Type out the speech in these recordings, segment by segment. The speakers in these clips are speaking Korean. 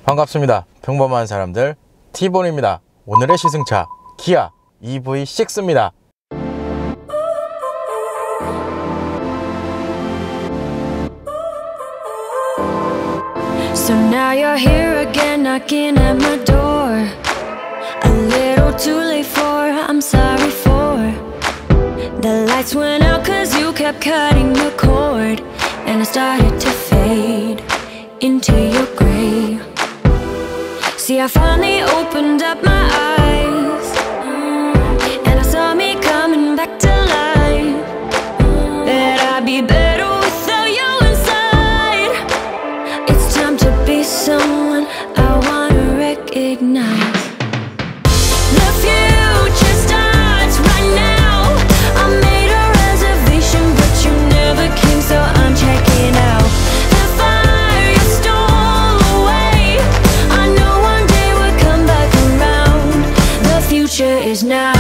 반갑습니다. 평범한 사람들 티본입니다. 오늘의 시승차 기아 EV6입니다. So now you're here again, knocking at my door. A little too late for, I'm sorry for. The lights went out cause you kept cutting the cord, and I started to fade into your gray. See, I finally opened up my eyes, and I saw me coming back to life. That I'd be better without you inside. It's time to be someone I wanna recognize. The future starts right now. I made a reservation, but you never came, so I'm checking out. The fire you stole away, I know one day we'll come back around. The future is now.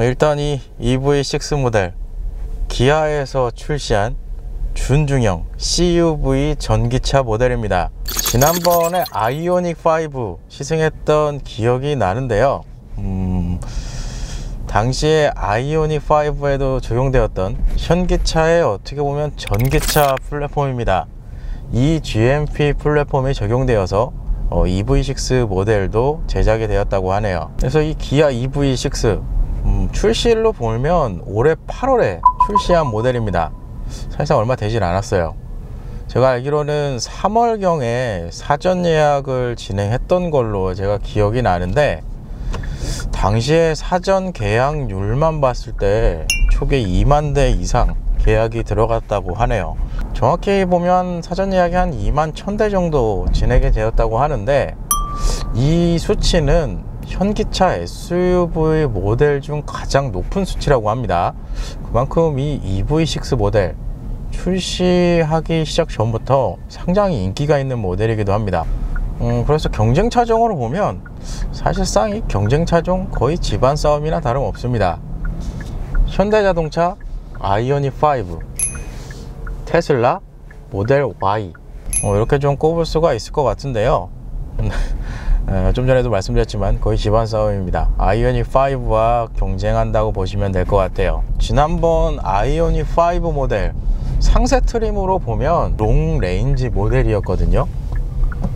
일단 이 EV6 모델 기아에서 출시한 준중형 CUV 전기차 모델입니다. 지난번에 아이오닉5 시승했던 기억이 나는데요. 당시에 아이오닉5에도 적용되었던 현기차의 어떻게 보면 전기차 플랫폼입니다. 이 GMP 플랫폼이 적용되어서 EV6 모델도 제작이 되었다고 하네요. 그래서 이 기아 EV6 출시일로 보면 올해 8월에 출시한 모델입니다. 사실상 얼마 되질 않았어요. 제가 알기로는 3월경에 사전 예약을 진행했던 걸로 제가 기억이 나는데, 당시에 사전 계약률만 봤을 때 초기 2만 대 이상 계약이 들어갔다고 하네요. 정확히 보면 사전 예약이 한 2만 1000대 정도 진행이 되었다고 하는데, 이 수치는 현기차 SUV 모델 중 가장 높은 수치라고 합니다. 그만큼 이 EV6 모델 출시하기 시작 전부터 상당히 인기가 있는 모델이기도 합니다. 그래서 경쟁차종으로 보면 사실상 이 경쟁차종 거의 집안 싸움이나 다름없습니다. 현대자동차 아이오닉5, 테슬라 모델 Y, 이렇게 좀 꼽을 수가 있을 것 같은데요. 좀 전에도 말씀드렸지만 거의 집안 싸움입니다. 아이오닉5와 경쟁한다고 보시면 될 것 같아요. 지난번 아이오닉5 모델 상세 트림으로 보면 롱 레인지 모델이었거든요.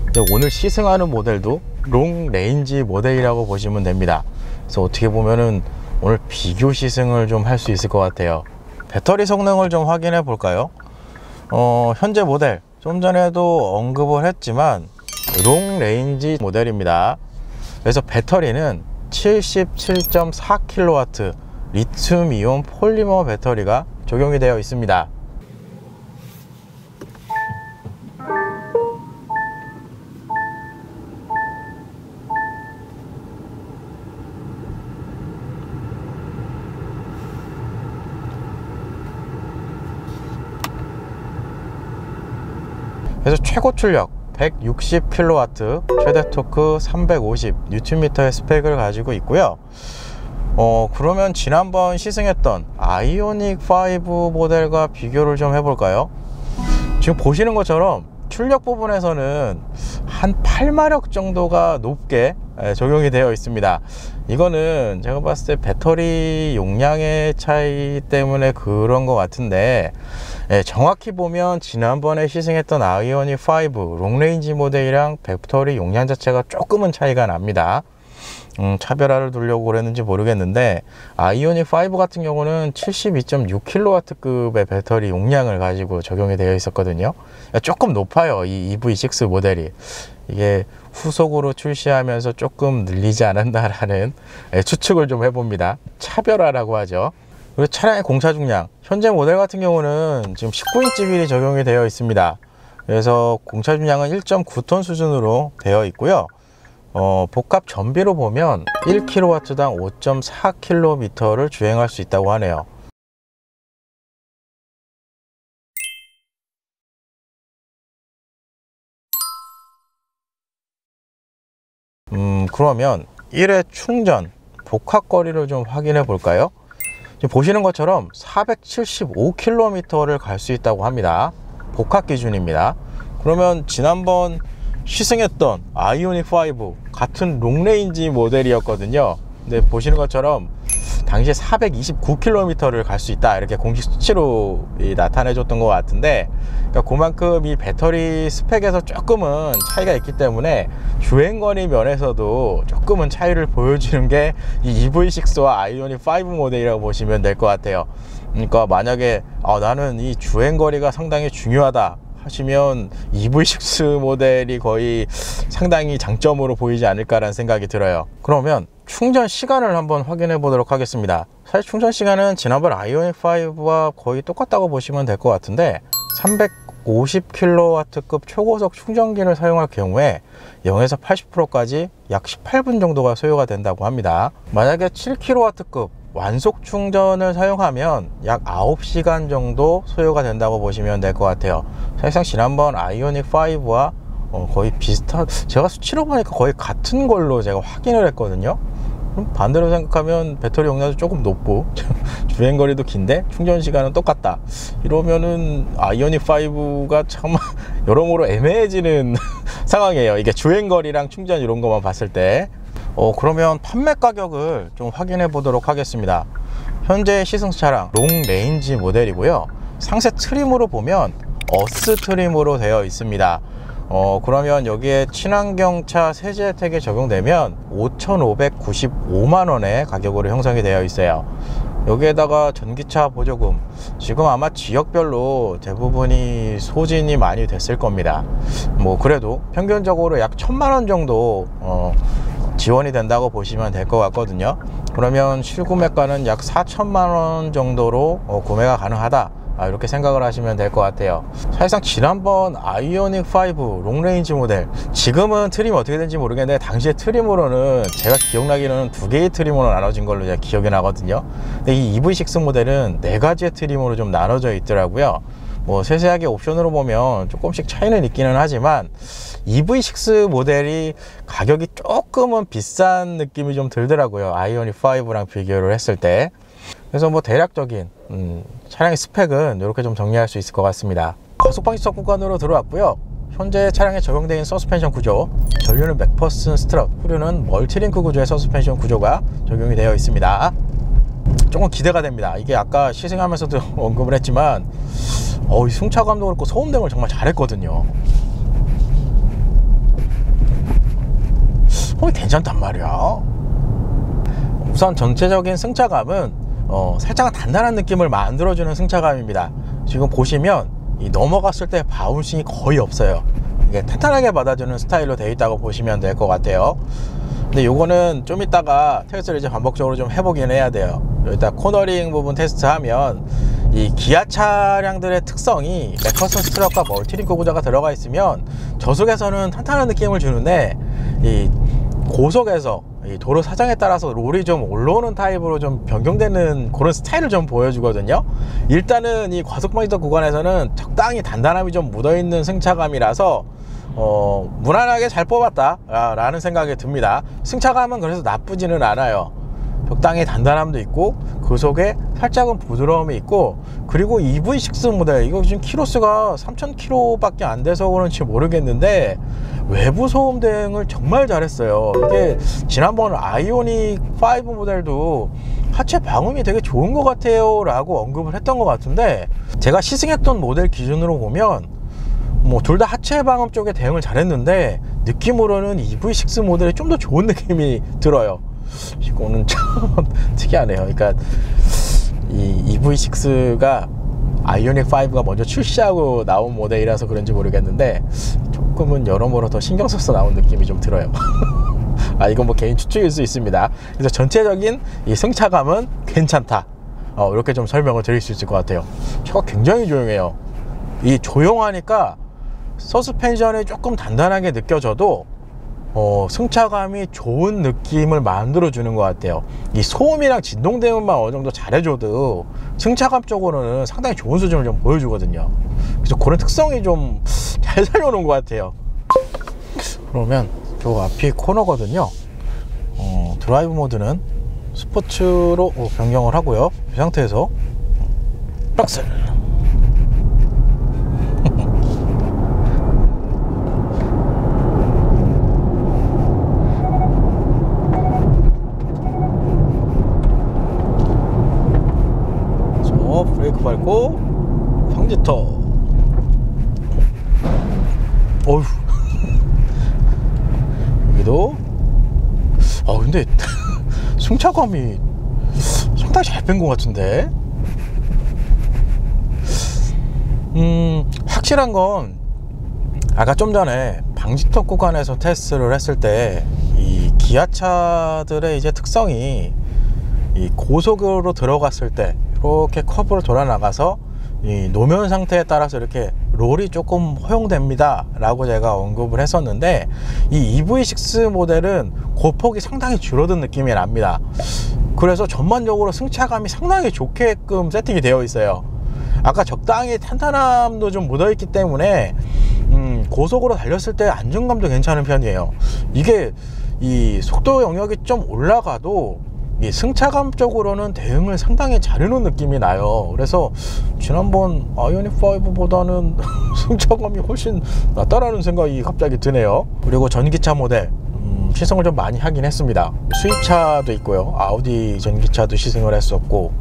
근데 오늘 시승하는 모델도 롱 레인지 모델이라고 보시면 됩니다. 그래서 어떻게 보면은 오늘 비교 시승을 좀 할 수 있을 것 같아요. 배터리 성능을 좀 확인해 볼까요? 현재 모델 좀 전에도 언급을 했지만 롱 레인지 모델입니다. 그래서 배터리는 77.4kW 리튬 이온 폴리머 배터리가 적용이 되어 있습니다. 그래서 최고 출력 160kW, 최대 토크 350Nm의 스펙을 가지고 있고요. 그러면 지난번 시승했던 아이오닉5 모델과 비교를 좀 해볼까요? 지금 보시는 것처럼 출력 부분에서는 한 8마력 정도가 높게 적용이 되어 있습니다. 이거는 제가 봤을 때 배터리 용량의 차이 때문에 그런 것 같은데, 정확히 보면 지난번에 시승했던 아이오닉5 롱레인지 모델이랑 배터리 용량 자체가 조금은 차이가 납니다. 차별화를 두려고 그랬는지 모르겠는데, 아이오닉5 같은 경우는 72.6kW급의 배터리 용량을 가지고 적용이 되어 있었거든요. 조금 높아요, 이 EV6 모델이. 이게 후속으로 출시하면서 조금 늘리지 않았나라는 추측을 좀 해봅니다. 차별화라고 하죠. 그리고 차량의 공차 중량, 현재 모델 같은 경우는 지금 19인치 휠이 적용이 되어 있습니다. 그래서 공차 중량은 1.9톤 수준으로 되어 있고요. 복합 전비로 보면 1kW당 5.4km를 주행할 수 있다고 하네요. 그러면 1회 충전 복합거리를 좀 확인해 볼까요? 지금 보시는 것처럼 475km를 갈 수 있다고 합니다. 복합 기준입니다. 그러면 지난번 시승했던 아이오닉 5 같은 롱레인지 모델이었거든요. 근데 보시는 것처럼 당시에 429km를 갈 수 있다, 이렇게 공식 수치로 나타내 줬던 것 같은데, 그러니까 그만큼 이 배터리 스펙에서 조금은 차이가 있기 때문에 주행거리 면에서도 조금은 차이를 보여주는 게 이 EV6와 아이오닉 5 모델이라고 보시면 될 것 같아요. 그러니까 만약에 나는 이 주행거리가 상당히 중요하다 하시면 EV6 모델이 거의 상당히 장점으로 보이지 않을까라는 생각이 들어요. 그러면 충전 시간을 한번 확인해 보도록 하겠습니다. 사실 충전 시간은 지난번 아이오닉 5와 거의 똑같다고 보시면 될 것 같은데, 350kW급 초고속 충전기를 사용할 경우에 0에서 80%까지 약 18분 정도가 소요가 된다고 합니다. 만약에 7kW급 완속 충전을 사용하면 약 9시간 정도 소요가 된다고 보시면 될 것 같아요. 사실상 지난번 아이오닉 5와 거의 비슷한, 제가 수치로 보니까 거의 같은 걸로 제가 확인을 했거든요. 반대로 생각하면 배터리 용량도 조금 높고 주행거리도 긴데 충전 시간은 똑같다, 이러면은 아이오닉 5가 참 여러모로 애매해지는 상황이에요. 이게 주행거리랑 충전 이런 것만 봤을 때. 그러면 판매 가격을 좀 확인해 보도록 하겠습니다. 현재 시승 차량 롱레인지 모델이고요. 상세 트림으로 보면 어스 트림으로 되어 있습니다. 그러면 여기에 친환경차 세제 혜택이 적용되면 5,595만원의 가격으로 형성이 되어 있어요. 여기에다가 전기차 보조금, 지금 아마 지역별로 대부분이 소진이 많이 됐을 겁니다. 뭐 그래도 평균적으로 약 1,000만원 정도 지원이 된다고 보시면 될 것 같거든요. 그러면 실구매가는 약 4천만원 정도로 구매가 가능하다, 이렇게 생각을 하시면 될 것 같아요. 사실상 지난번 아이오닉 5 롱레인지 모델, 지금은 트림이 어떻게 되는지 모르겠는데 당시에 트림으로는 제가 기억나기로는 2개의 트림으로 나눠진 걸로 제가 기억이 나거든요. 근데 이 EV6 모델은 4가지의 트림으로 좀 나눠져 있더라고요. 뭐 세세하게 옵션으로 보면 조금씩 차이는 있기는 하지만 EV6 모델이 가격이 조금은 비싼 느낌이 좀 들더라고요, 아이오닉 5랑 비교를 했을 때. 그래서 뭐 대략적인 차량의 스펙은 이렇게 좀 정리할 수 있을 것 같습니다. 과속방지턱 구간으로 들어왔고요. 현재 차량에 적용되어 있는 서스펜션 구조, 전류는 맥퍼슨 스트럿, 후륜은 멀티링크 구조의 서스펜션 구조가 적용이 되어 있습니다. 조금 기대가 됩니다. 이게 아까 시승하면서도 언급을 했지만 이 승차감도 그렇고 소음등을 정말 잘했거든요. 괜찮단 말이야. 우선 전체적인 승차감은 살짝 단단한 느낌을 만들어주는 승차감입니다. 지금 보시면 넘어갔을 때 바운싱이 거의 없어요. 이게 탄탄하게 받아주는 스타일로 되어 있다고 보시면 될 것 같아요. 근데 요거는 좀 이따가 테스트를 이제 반복적으로 좀 해보긴 해야 돼요. 일단 코너링 부분 테스트하면 이 기아 차량들의 특성이 맥퍼슨 스트럿과 멀티링크 구조가 들어가 있으면 저속에서는 탄탄한 느낌을 주는데, 이 고속에서 이 도로 사정에 따라서 롤이 좀 올라오는 타입으로 좀 변경되는 그런 스타일을 좀 보여주거든요. 일단은 이 과속방지턱 구간에서는 적당히 단단함이 좀 묻어있는 승차감이라서 무난하게 잘 뽑았다 라는 생각이 듭니다. 승차감은 그래서 나쁘지는 않아요. 적당히 단단함도 있고 그 속에 살짝은 부드러움이 있고, 그리고 EV6 모델, 이거 지금 키로수가 3,000km 밖에 안 돼서 그런지 모르겠는데 외부 소음 대응을 정말 잘했어요. 이게 지난번 아이오닉 5 모델도 하체 방음이 되게 좋은 것 같아요 라고 언급을 했던 것 같은데, 제가 시승했던 모델 기준으로 보면 뭐 둘 다 하체 방음 쪽에 대응을 잘했는데 느낌으로는 EV6 모델이 좀 더 좋은 느낌이 들어요. 이거는 참 특이하네요. 그러니까 이 EV6가 아이오닉 5가 먼저 출시하고 나온 모델이라서 그런지 모르겠는데 조금은 여러모로 더 신경 써서 나온 느낌이 좀 들어요. 이건 뭐 개인 추측일 수 있습니다. 그래서 전체적인 이 승차감은 괜찮다, 이렇게 좀 설명을 드릴 수 있을 것 같아요. 차가 굉장히 조용해요. 이 조용하니까 서스펜션이 조금 단단하게 느껴져도 승차감이 좋은 느낌을 만들어 주는 것 같아요. 이 소음이랑 진동 대응만 어느 정도 잘해줘도 승차감 쪽으로는 상당히 좋은 수준을 좀 보여주거든요. 그래서 그런 특성이 좀 잘 살려놓은 것 같아요. 그러면 저 앞이 코너거든요. 드라이브 모드는 스포츠로 변경을 하고요. 이 상태에서 박스 브레이크 밟고 방지턱. 어휴. 여기도 근데 승차감이 상당히 잘 뺀 것 같은데. 확실한 건 아까 좀 전에 방지턱 구간에서 테스트를 했을 때 이 기아차들의 이제 특성이 이 고속으로 들어갔을 때 이렇게 커브를 돌아 나가서 이 노면 상태에 따라서 이렇게 롤이 조금 허용됩니다 라고 제가 언급을 했었는데, 이 EV6 모델은 고폭이 상당히 줄어든 느낌이 납니다. 그래서 전반적으로 승차감이 상당히 좋게끔 세팅이 되어 있어요. 아까 적당히 탄탄함도 좀 묻어있기 때문에 고속으로 달렸을 때 안정감도 괜찮은 편이에요. 이게 이 속도 영역이 좀 올라가도 이 승차감 쪽으로는 대응을 상당히 잘해놓은 느낌이 나요. 그래서 지난번 아이오닉 5보다는 승차감이 훨씬 낫다라는 생각이 갑자기 드네요. 그리고 전기차 모델 시승을 좀 많이 하긴 했습니다. 수입차도 있고요, 아우디 전기차도 시승을 했었고,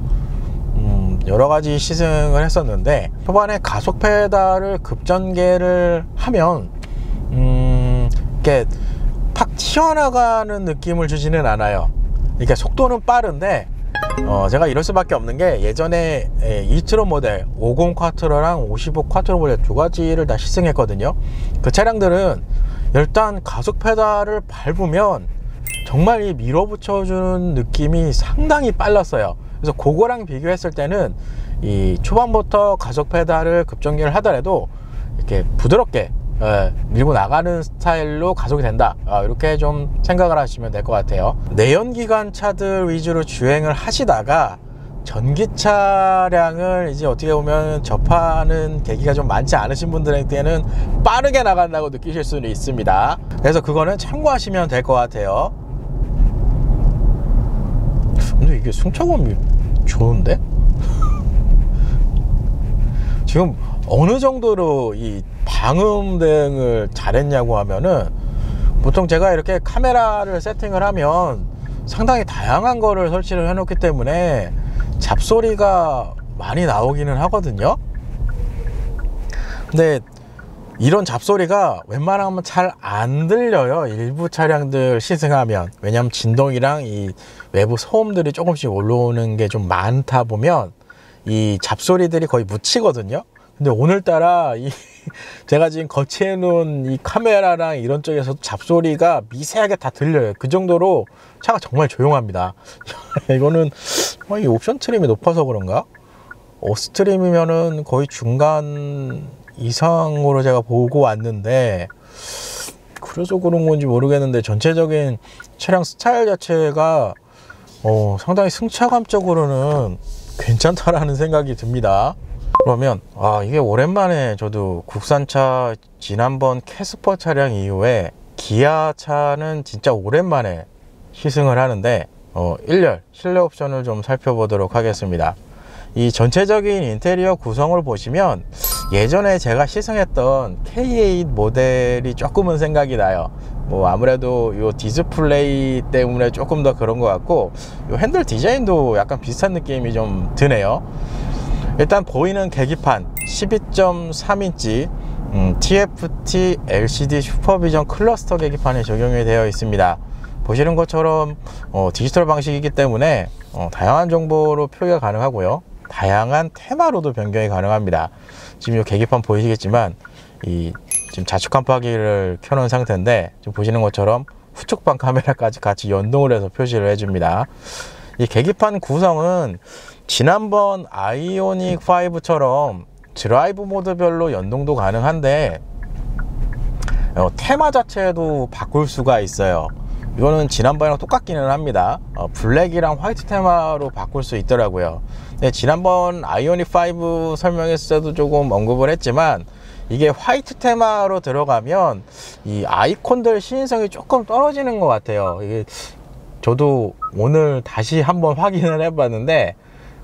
여러가지 시승을 했었는데, 초반에 가속 페달을 급전개를 하면 이렇게 팍 튀어나가는 느낌을 주지는 않아요. 이렇게 속도는 빠른데 제가 이럴 수밖에 없는 게, 예전에 이트론 모델 50 쿼트로랑 55 쿼트로 모델 두 가지를 다 시승했거든요. 그 차량들은 일단 가속 페달을 밟으면 정말 이 밀어붙여주는 느낌이 상당히 빨랐어요. 그래서 그거랑 비교했을 때는 이 초반부터 가속 페달을 급전개를 하더라도 이렇게 부드럽게 밀고 나가는 스타일로 가속이 된다, 이렇게 좀 생각을 하시면 될 것 같아요. 내연기관 차들 위주로 주행을 하시다가 전기 차량을 이제 어떻게 보면 접하는 계기가 좀 많지 않으신 분들에게는 빠르게 나간다고 느끼실 수는 있습니다. 그래서 그거는 참고하시면 될 것 같아요. 근데 이게 승차감이 좋은데? 지금 어느 정도로 이 방음 대응을 잘했냐고 하면은, 보통 제가 이렇게 카메라를 세팅을 하면 상당히 다양한 거를 설치를 해 놓기 때문에 잡소리가 많이 나오기는 하거든요. 근데 이런 잡소리가 웬만하면 잘 안 들려요, 일부 차량들 시승하면. 왜냐면 진동이랑 이 외부 소음들이 조금씩 올라오는 게 좀 많다 보면 이 잡소리들이 거의 묻히거든요. 근데 오늘따라 제가 지금 거치해 놓은 이 카메라랑 이런 쪽에서 잡소리가 미세하게 다 들려요. 그 정도로 차가 정말 조용합니다. 이거는 이 옵션 트림이 높아서 그런가? 어스트림이면은 거의 중간 이상으로 제가 보고 왔는데, 그래서 그런 건지 모르겠는데 전체적인 차량 스타일 자체가 상당히 승차감적으로는 괜찮다라는 생각이 듭니다. 그러면 이게 오랜만에 저도 국산차, 지난번 캐스퍼 차량 이후에 기아차는 진짜 오랜만에 시승을 하는데 1열 실내 옵션을 좀 살펴보도록 하겠습니다. 이 전체적인 인테리어 구성을 보시면 예전에 제가 시승했던 K8 모델이 조금은 생각이 나요. 뭐 아무래도 요 디스플레이 때문에 조금 더 그런 것 같고, 요 핸들 디자인도 약간 비슷한 느낌이 좀 드네요. 일단 보이는 계기판 12.3인치 TFT LCD 슈퍼비전 클러스터 계기판이 적용이 되어 있습니다. 보시는 것처럼 디지털 방식이기 때문에 다양한 정보로 표기가 가능하고요, 다양한 테마로도 변경이 가능합니다. 지금 이 계기판 보이시겠지만 지금 좌측 깜빡이를 켜놓은 상태인데, 지금 보시는 것처럼 후측방 카메라까지 같이 연동을 해서 표시를 해줍니다. 이 계기판 구성은 지난번 아이오닉 5처럼 드라이브 모드별로 연동도 가능한데 테마 자체도 바꿀 수가 있어요. 이거는 지난번이랑 똑같기는 합니다. 블랙이랑 화이트 테마로 바꿀 수 있더라고요. 근데 지난번 아이오닉 5 설명했을 때도 조금 언급을 했지만, 이게 화이트 테마로 들어가면 이 아이콘들 시인성이 조금 떨어지는 것 같아요. 이게 저도 오늘 다시 한번 확인을 해봤는데,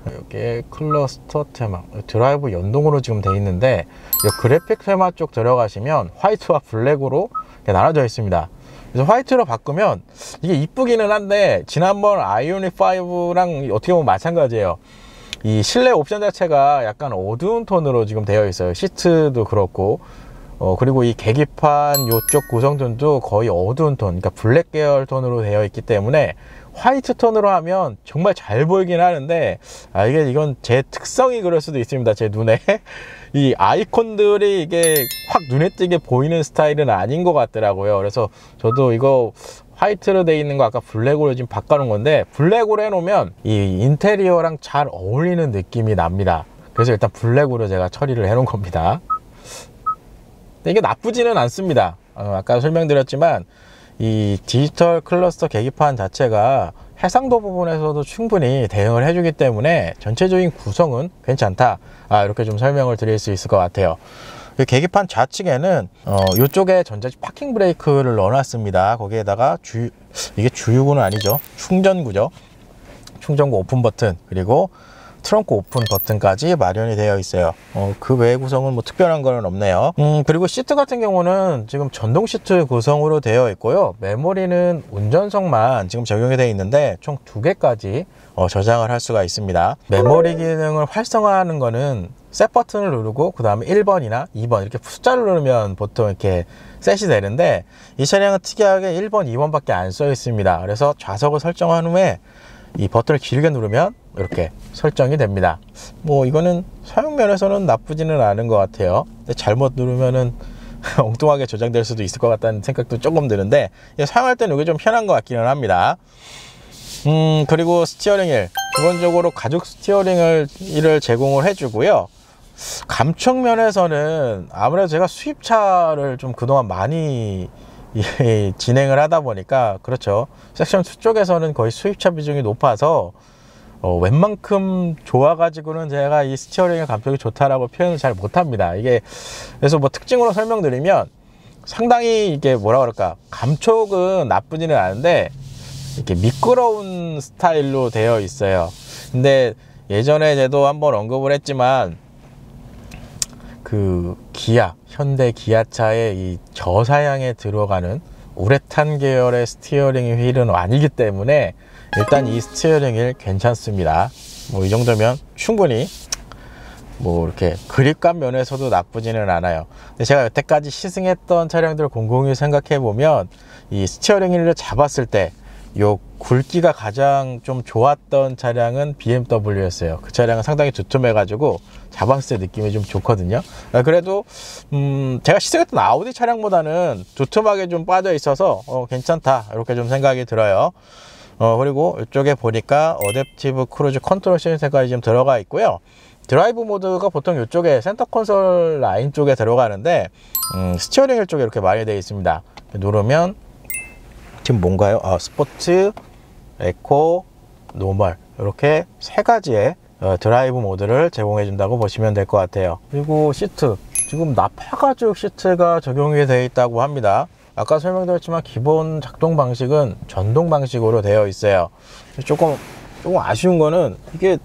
이렇게 클러스터 테마, 드라이브 연동으로 지금 돼 있는데, 이 그래픽 테마 쪽 들어가시면 화이트와 블랙으로 나눠져 있습니다. 그래서 화이트로 바꾸면 이게 이쁘기는 한데, 지난번 아이오닉 5랑 어떻게 보면 마찬가지예요. 이 실내 옵션 자체가 약간 어두운 톤으로 지금 되어 있어요. 시트도 그렇고, 그리고 이 계기판 요쪽 구성등도 거의 어두운 톤, 그러니까 블랙 계열 톤으로 되어 있기 때문에 화이트 톤으로 하면 정말 잘 보이긴 하는데, 이건 제 특성이 그럴 수도 있습니다. 제 눈에 이 아이콘들이 이게 확 눈에 띄게 보이는 스타일은 아닌 것 같더라고요. 그래서 저도 이거 화이트로 되어 있는 거 아까 블랙으로 지금 바꿔놓은 건데, 블랙으로 해놓으면 이 인테리어랑 잘 어울리는 느낌이 납니다. 그래서 일단 블랙으로 제가 처리를 해놓은 겁니다. 근데 이게 나쁘지는 않습니다. 아까 설명드렸지만 이 디지털 클러스터 계기판 자체가 해상도 부분에서도 충분히 대응을 해주기 때문에 전체적인 구성은 괜찮다, 이렇게 좀 설명을 드릴 수 있을 것 같아요. 이 계기판 좌측에는 이쪽에 전자식 파킹 브레이크를 넣어놨습니다. 거기에다가 이게 주유구는 아니죠, 충전구죠. 충전구 오픈 버튼, 그리고 트렁크 오픈 버튼까지 마련이 되어 있어요. 그 외의 구성은 뭐 특별한 거는 없네요. 그리고 시트 같은 경우는 지금 전동 시트 구성으로 되어 있고요. 메모리는 운전석만 지금 적용이 되어 있는데 총 2개까지 저장을 할 수가 있습니다. 메모리 기능을 활성화하는 거는 셋 버튼을 누르고 그 다음에 1번이나 2번 이렇게 숫자를 누르면 보통 이렇게 셋이 되는데, 이 차량은 특이하게 1번, 2번밖에 안 써 있습니다. 그래서 좌석을 설정한 후에 이 버튼을 길게 누르면 이렇게 설정이 됩니다. 뭐 이거는 사용면에서는 나쁘지는 않은 것 같아요. 근데 잘못 누르면은 엉뚱하게 조작될 수도 있을 것 같다는 생각도 조금 드는데, 사용할 때는 이게 좀 편한 것 같기는 합니다. 그리고 스티어링 휠, 기본적으로 가죽 스티어링 휠을 제공을 해주고요. 감촉 면에서는 아무래도 제가 수입차를 좀 그동안 많이 진행을 하다 보니까, 그렇죠, 섹션 2 쪽에서는 거의 수입차 비중이 높아서 웬만큼 좋아가지고는 제가 이 스티어링의 감촉이 좋다라고 표현을 잘 못합니다. 이게 그래서 뭐 특징으로 설명드리면, 상당히 이게 뭐라 그럴까, 감촉은 나쁘지는 않은데 이렇게 미끄러운 스타일로 되어 있어요. 근데 예전에 저도 한번 언급을 했지만, 그 현대 기아차의 이 저사양에 들어가는 우레탄 계열의 스티어링 휠은 아니기 때문에 일단 이 스티어링 휠 괜찮습니다. 뭐 이 정도면 충분히 뭐 이렇게 그립감 면에서도 나쁘지는 않아요. 근데 제가 여태까지 시승했던 차량들을 곰곰이 생각해 보면, 이 스티어링 휠을 잡았을 때 요 굵기가 가장 좀 좋았던 차량은 BMW였어요. 그 차량은 상당히 두툼해 가지고 잡았을 때 느낌이 좀 좋거든요. 그래도 제가 시승했던 아우디 차량보다는 두툼하게 좀 빠져 있어서 괜찮다, 이렇게 좀 생각이 들어요. 그리고 이쪽에 보니까 어댑티브 크루즈 컨트롤 시스템까지 지금 들어가 있고요. 드라이브 모드가 보통 이쪽에 센터 콘솔 라인 쪽에 들어가는데, 스티어링 휠 쪽에 이렇게 많이 되어 있습니다. 누르면 지금 뭔가요? 스포츠, 에코, 노멀, 이렇게 3가지의 드라이브 모드를 제공해 준다고 보시면 될 것 같아요. 그리고 시트, 지금 나파가죽 시트가 적용이 되어 있다고 합니다. 아까 설명드렸지만 기본 작동 방식은 전동 방식으로 되어 있어요. 조금 아쉬운 거는 이게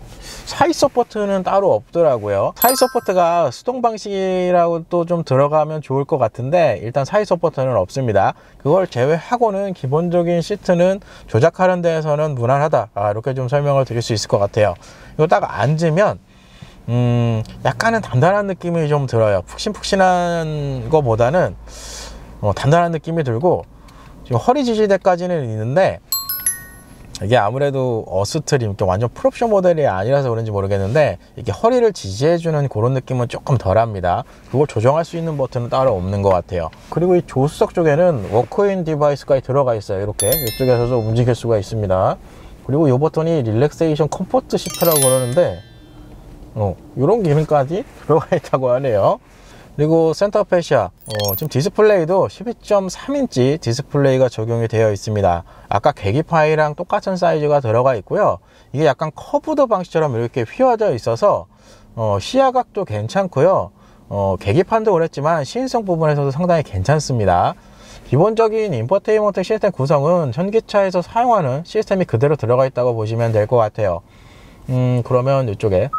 사이 서포트는 따로 없더라고요. 사이 서포트가 수동 방식이라고 또 좀 들어가면 좋을 것 같은데, 일단 사이 서포트는 없습니다. 그걸 제외하고는 기본적인 시트는 조작하는 데에서는 무난하다, 이렇게 좀 설명을 드릴 수 있을 것 같아요. 이거 딱 앉으면 약간은 단단한 느낌이 좀 들어요. 푹신푹신한 거보다는 단단한 느낌이 들고, 지금 허리 지지대까지는 있는데 이게 아무래도 어스트림, 완전 풀옵션 모델이 아니라서 그런지 모르겠는데, 이게 허리를 지지해주는 그런 느낌은 조금 덜합니다. 그걸 조정할 수 있는 버튼은 따로 없는 것 같아요. 그리고 이 조수석 쪽에는 워크인 디바이스까지 들어가 있어요. 이렇게 이쪽에서도 움직일 수가 있습니다. 그리고 이 버튼이 릴렉세이션 컴포트 시트라고 그러는데, 이런 기능까지 들어가 있다고 하네요. 그리고 센터 패시아, 지금 디스플레이도 12.3인치 디스플레이가 적용이 되어 있습니다. 아까 계기판이랑 똑같은 사이즈가 들어가 있고요. 이게 약간 커브드 방식처럼 이렇게 휘어져 있어서 시야각도 괜찮고요. 계기판도 그랬지만 시인성 부분에서도 상당히 괜찮습니다. 기본적인 인포테인먼트 시스템 구성은 현기차에서 사용하는 시스템이 그대로 들어가 있다고 보시면 될 것 같아요. 그러면 이쪽에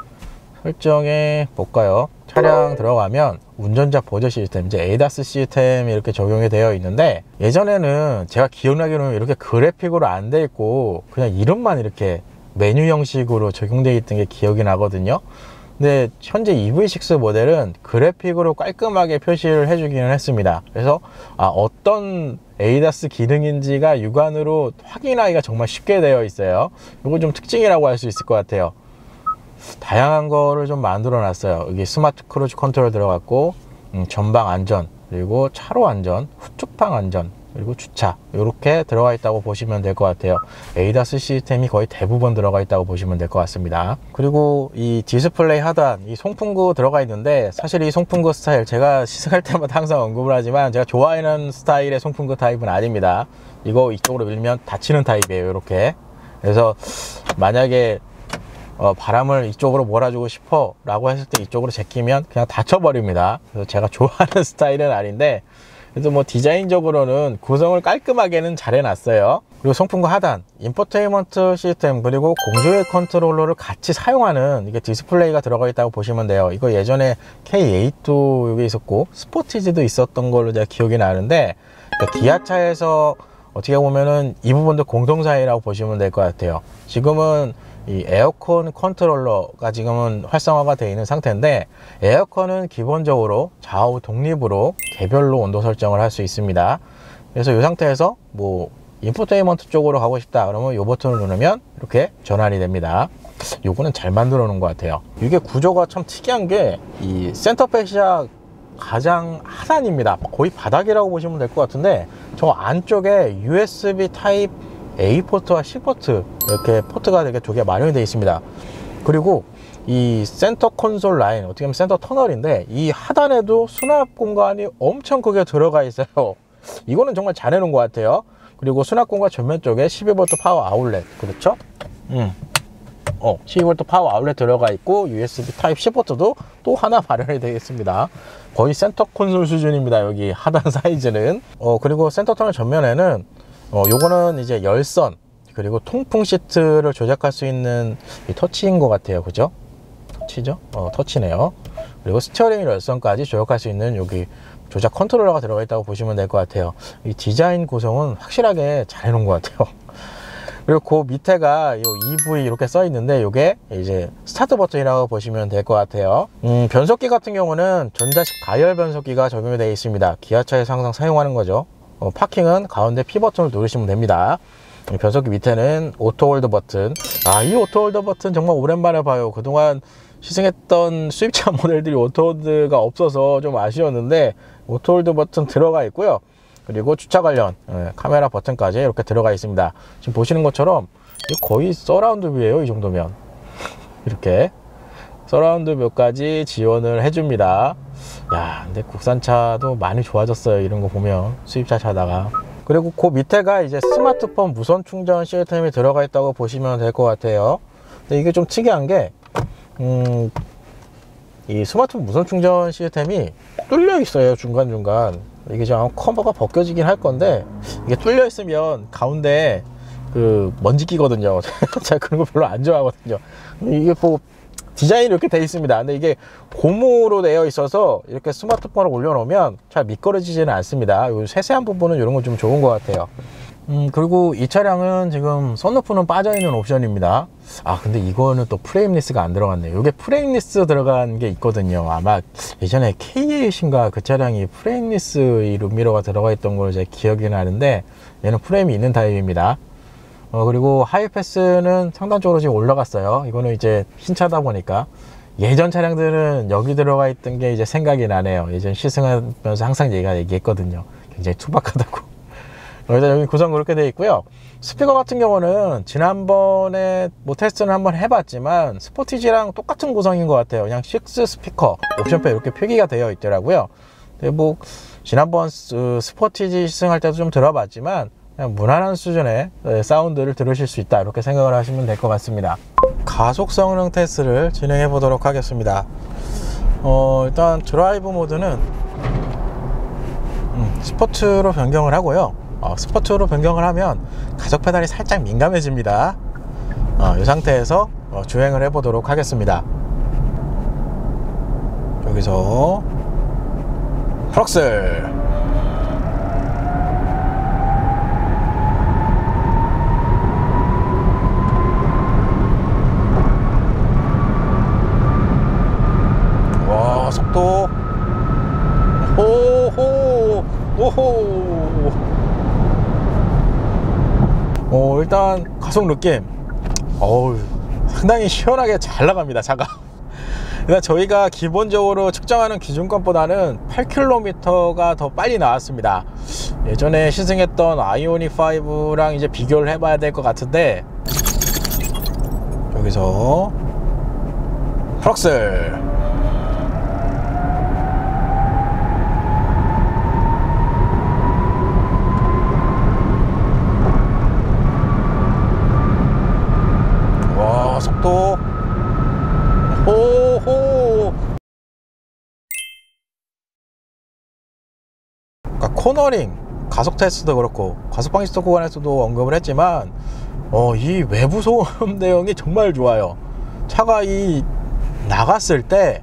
설정해 볼까요? 차량 들어가면 운전자 보조 시스템, 이제 ADAS 시스템이 이렇게 적용이 되어 있는데, 예전에는 제가 기억나기로는 이렇게 그래픽으로 안 돼 있고 그냥 이름만 이렇게 메뉴 형식으로 적용되어 있던 게 기억이 나거든요. 근데 현재 EV6 모델은 그래픽으로 깔끔하게 표시를 해주기는 했습니다. 그래서 어떤 ADAS 기능인지가 육안으로 확인하기가 정말 쉽게 되어 있어요. 이거 좀 특징이라고 할 수 있을 것 같아요. 다양한 거를 좀 만들어 놨어요. 여기 스마트 크루즈 컨트롤 들어갔고, 전방 안전, 그리고 차로 안전, 후측방 안전, 그리고 주차, 이렇게 들어가 있다고 보시면 될 것 같아요. ADAS 시스템이 거의 대부분 들어가 있다고 보시면 될 것 같습니다. 그리고 이 디스플레이 하단, 이 송풍구 들어가 있는데, 사실 이 송풍구 스타일 제가 시승할 때마다 항상 언급을 하지만 제가 좋아하는 스타일의 송풍구 타입은 아닙니다. 이거 이쪽으로 밀면 닫히는 타입이에요, 이렇게. 그래서 만약에 바람을 이쪽으로 몰아주고 싶어 라고 했을 때 이쪽으로 제끼면 그냥 닫혀버립니다. 그래서 제가 좋아하는 스타일은 아닌데, 그래도 뭐 디자인적으로는 구성을 깔끔하게는 잘 해놨어요. 그리고 송풍구 하단, 인포테인먼트 시스템, 그리고 공조의 컨트롤러를 같이 사용하는 이게 디스플레이가 들어가 있다고 보시면 돼요. 이거 예전에 K8도 여기 있었고 스포티지도 있었던 걸로 제가 기억이 나는데, 그러니까 기아차에서 어떻게 보면은 이 부분도 공동사이라고 보시면 될 것 같아요. 지금은 이 에어컨 컨트롤러가 지금은 활성화가 되어 있는 상태인데, 에어컨은 기본적으로 좌우 독립으로 개별로 온도 설정을 할 수 있습니다. 그래서 이 상태에서 뭐 인포테인먼트 쪽으로 가고 싶다 그러면 이 버튼을 누르면 이렇게 전환이 됩니다. 요거는 잘 만들어 놓은 것 같아요. 이게 구조가 참 특이한 게, 이 센터 패시아 가장 하단입니다. 거의 바닥이라고 보시면 될 것 같은데, 저 안쪽에 USB 타입 A 포트와 C 포트, 이렇게 포트가 이렇게 두 개 마련이 되어 있습니다. 그리고 이 센터 콘솔 라인, 어떻게 보면 센터 터널인데, 이 하단에도 수납 공간이 엄청 크게 들어가 있어요. 이거는 정말 잘 해놓은 것 같아요. 그리고 수납 공간 전면 쪽에 12V 파워 아울렛, 그렇죠? 12V 파워 아울렛 들어가 있고, USB 타입 C 포트도 또 하나 마련이 되어 있습니다. 거의 센터 콘솔 수준입니다, 여기 하단 사이즈는. 그리고 센터 터널 전면에는 요거는 이제 열선, 그리고 통풍 시트를 조작할 수 있는 이 터치인 것 같아요. 그죠? 터치죠? 터치네요. 그리고 스티어링 열선까지 조작할 수 있는 여기 조작 컨트롤러가 들어가 있다고 보시면 될 것 같아요. 이 디자인 구성은 확실하게 잘 해놓은 것 같아요. 그리고 그 밑에가 요 EV 이렇게 써 있는데, 요게 이제 스타트 버튼이라고 보시면 될 것 같아요. 변속기 같은 경우는 전자식 가열 변속기가 적용이 되어 있습니다. 기아차에서 항상 사용하는 거죠. 파킹은 가운데 P 버튼을 누르시면 됩니다. 변속기 밑에는 오토 홀드 버튼. 이 오토 홀드 버튼 정말 오랜만에 봐요. 그동안 시승했던 수입차 모델들이 오토 홀드가 없어서 좀 아쉬웠는데, 오토 홀드 버튼 들어가 있고요. 그리고 주차 관련 카메라 버튼까지 이렇게 들어가 있습니다. 지금 보시는 것처럼 거의 서라운드 뷰예요. 이 정도면 이렇게 서라운드 뷰까지 지원을 해줍니다. 야, 근데 국산차도 많이 좋아졌어요. 이런 거 보면 수입차 차다가. 그리고 그 밑에가 이제 스마트폰 무선 충전 시스템이 들어가 있다고 보시면 될 것 같아요. 근데 이게 좀 특이한 게, 이 스마트폰 무선 충전 시스템이 뚫려 있어요. 중간중간. 이게 지금 커버가 벗겨지긴 할 건데, 이게 뚫려 있으면 가운데 그 먼지 끼거든요. 제가 그런 거 별로 안 좋아하거든요. 이게 뭐 디자인이 이렇게 돼 있습니다. 근데 이게 고무로 되어 있어서 이렇게 스마트폰을 올려놓으면 잘 미끄러지지는 않습니다. 요 세세한 부분은 이런 거 좀 좋은 것 같아요. 그리고 이 차량은 지금 선루프는 빠져있는 옵션입니다. 근데 이거는 또 프레임리스가 안 들어갔네요. 이게 프레임리스 들어간 게 있거든요. 아마 예전에 K8인가 그 차량이 프레임리스 이 룸미러가 들어가 있던 걸 제 기억이 나는데, 얘는 프레임이 있는 타입입니다. 그리고 하이패스는 상단적으로 지금 올라갔어요. 이거는 이제 신차다 보니까. 예전 차량들은 여기 들어가 있던 게 이제 생각이 나네요. 예전 시승하면서 항상 얘기했거든요. 굉장히 투박하다고. 일단 여기 구성 그렇게 되어 있고요. 스피커 같은 경우는 지난번에 뭐 테스트는 한번 해봤지만 스포티지랑 똑같은 구성인 것 같아요. 그냥 6 스피커 옵션표에 이렇게 표기가 되어 있더라고요. 근데 뭐 지난번 스포티지 시승할 때도 좀 들어봤지만 그냥 무난한 수준의 사운드를 들으실 수 있다, 이렇게 생각을 하시면 될 것 같습니다. 가속 성능 테스트를 진행해 보도록 하겠습니다. 일단 드라이브 모드는 스포츠로 변경을 하고요. 스포츠로 변경을 하면 가속 페달이 살짝 민감해집니다. 이 상태에서 주행을 해 보도록 하겠습니다. 여기서 프럭슬, 와, 속도, 오호, 오호. 일단 가속 느낌, 상당히 시원하게 잘 나갑니다, 차가. 일단 저희가 기본적으로 측정하는 기준값보다는 8km가 더 빨리 나왔습니다. 예전에 시승했던 아이오닉 5랑 이제 비교를 해봐야 될 것 같은데, 여기서 프럭슬, 와, 속도, 호호. 그러니까 코너링 가속 테스트도 그렇고 가속 방지턱 구간에서도 언급을 했지만 이 외부 소음 대응이 정말 좋아요. 차가 이 나갔을 때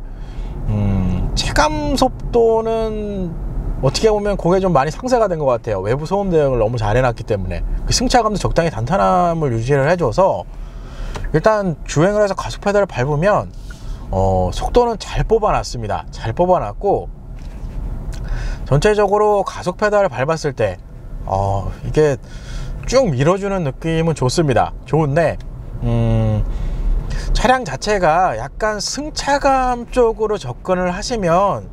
체감 속도는 어떻게 보면 그게 좀 많이 상쇄가 된 것 같아요. 외부 소음 대응을 너무 잘 해놨기 때문에 그 승차감도 적당히 단단함을 유지를 해줘서 일단 주행을 해서 가속 페달을 밟으면 속도는 잘 뽑아놨습니다. 잘 뽑아놨고 전체적으로 가속 페달을 밟았을 때 이게 쭉 밀어주는 느낌은 좋습니다. 좋은데 차량 자체가 약간 승차감 쪽으로 접근을 하시면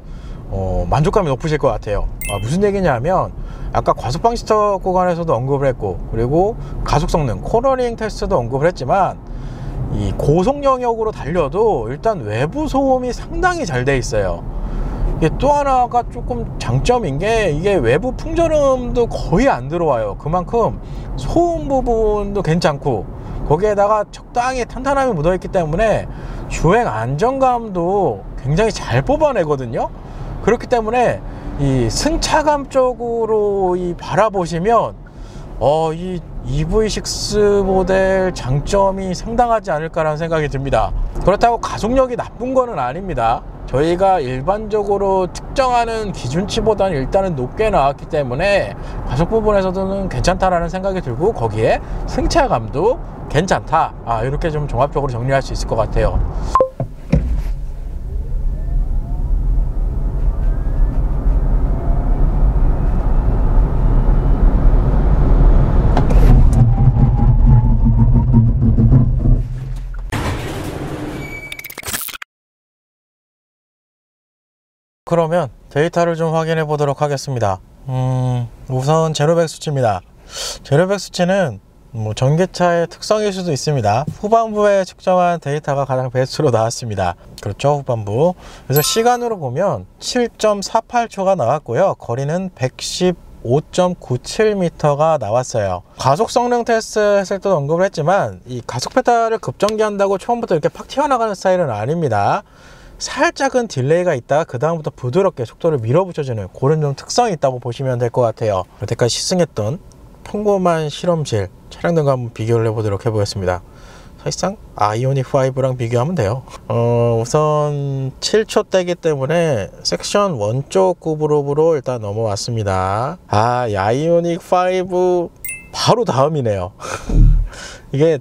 만족감이 높으실 것 같아요. 무슨 얘기냐면 아까 과속 방지턱 구간에서도 언급을 했고, 그리고 가속 성능 코너링 테스트도 언급을 했지만 이 고속 영역으로 달려도 일단 외부 소음이 상당히 잘 돼 있어요. 이게 또 하나가 조금 장점인 게 이게 외부 풍절음도 거의 안 들어와요. 그만큼 소음 부분도 괜찮고 거기에다가 적당히 탄탄함이 묻어 있기 때문에 주행 안정감도 굉장히 잘 뽑아내거든요. 그렇기 때문에 이 승차감 쪽으로 바라보시면 이 EV6 모델 장점이 상당하지 않을까라는 생각이 듭니다. 그렇다고 가속력이 나쁜 거는 아닙니다. 저희가 일반적으로 특정하는 기준치보다는 일단은 높게 나왔기 때문에 가속 부분에서는 괜찮다라는 생각이 들고, 거기에 승차감도 괜찮다, 이렇게 좀 종합적으로 정리할 수 있을 것 같아요. 그러면 데이터를 좀 확인해 보도록 하겠습니다. 우선 제로백 수치입니다. 제로백 수치는 전기차의 특성일 수도 있습니다. 후반부에 측정한 데이터가 가장 베스트로 나왔습니다. 그렇죠, 후반부. 그래서 시간으로 보면 7.48초가 나왔고요. 거리는 115.97m가 나왔어요. 가속 성능 테스트 했을 때도 언급을 했지만 이 가속 페달을 급전개한다고 처음부터 이렇게 팍 튀어나가는 스타일은 아닙니다. 살짝은 딜레이가 있다가 그 다음부터 부드럽게 속도를 밀어붙여주는 그런 좀 특성이 있다고 보시면 될 것 같아요. 여태까지 시승했던 평범한 실험실 차량들과 한번 비교를 해보도록 해보겠습니다. 사실상 아이오닉 5랑 비교하면 돼요. 우선 7초대이기 때문에 섹션 1쪽 그룹으로 일단 넘어왔습니다. 이 아이오닉 5 바로 다음이네요. 이게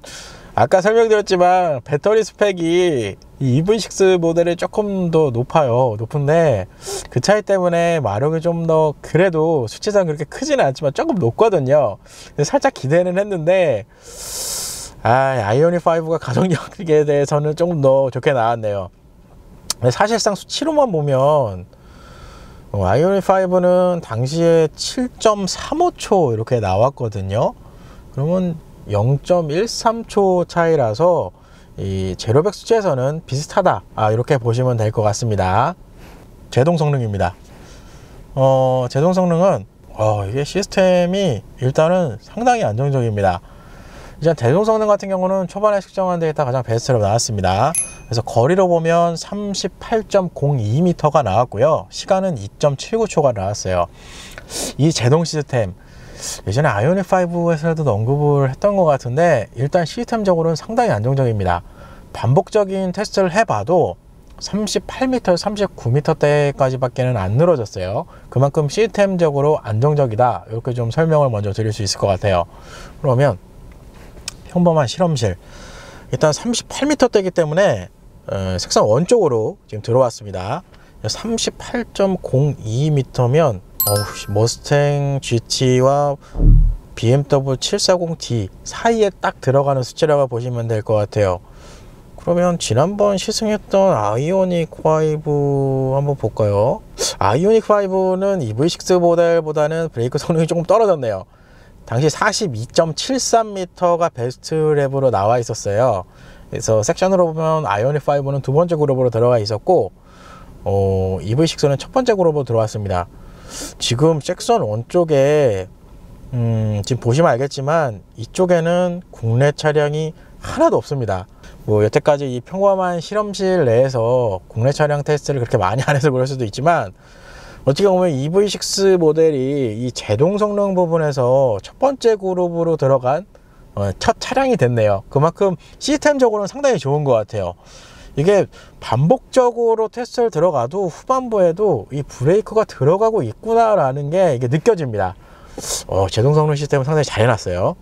아까 설명드렸지만 배터리 스펙이 이 EV6 모델이 조금 더 높은데 그 차이 때문에 마력이 좀 더 그래도 수치상 그렇게 크지는 않지만 조금 높거든요. 살짝 기대는 했는데 아이오닉 5가 가속력에 대해서는 조금 더 좋게 나왔네요. 사실상 수치로만 보면 아이오닉 5는 당시에 7.35초 이렇게 나왔거든요. 그러면 0.13초 차이라서 이 제로백 수치에서는 비슷하다, 이렇게 보시면 될 것 같습니다. 제동 성능입니다. 제동 성능은 이게 시스템이 일단은 상당히 안정적입니다. 이제 제동 성능 같은 경우는 초반에 측정한 데이터 가장 베스트로 나왔습니다. 그래서 거리로 보면 38.02m가 나왔고요. 시간은 2.79초가 나왔어요. 이 제동 시스템 예전에 아이오닉5에서도 언급을 했던 것 같은데 일단 시스템적으로는 상당히 안정적입니다. 반복적인 테스트를 해봐도 38m, 39m대까지 밖에는 안 늘어졌어요. 그만큼 시스템적으로 안정적이다, 이렇게 좀 설명을 먼저 드릴 수 있을 것 같아요. 그러면 평범한 실험실, 일단 38m대이기 때문에 색상 원쪽으로 지금 들어왔습니다. 38.02m면 머스탱 GT와 BMW 740D 사이에 딱 들어가는 수치라고 보시면 될 것 같아요. 그러면 지난번 시승했던 아이오닉5 한번 볼까요? 아이오닉5는 EV6 모델보다는 브레이크 성능이 조금 떨어졌네요. 당시 42.73m가 베스트 랩으로 나와 있었어요. 그래서 섹션으로 보면 아이오닉5는 두 번째 그룹으로 들어가 있었고 EV6는 첫 번째 그룹으로 들어왔습니다. 지금 섹션 1 쪽에 지금 보시면 알겠지만 이쪽에는 국내 차량이 하나도 없습니다. 뭐 여태까지 이 평범한 실험실 내에서 국내 차량 테스트를 그렇게 많이 안 해서 그럴 수도 있지만 어떻게 보면 EV6 모델이 이 제동 성능 부분에서 첫 번째 그룹으로 들어간 첫 차량이 됐네요. 그만큼 시스템적으로는 상당히 좋은 것 같아요. 이게 반복적으로 테스트를 들어가도 후반부에도 이 브레이크가 들어가고 있구나 라는 게 이게 느껴집니다. 제동 성능 시스템은 상당히 잘 해놨어요.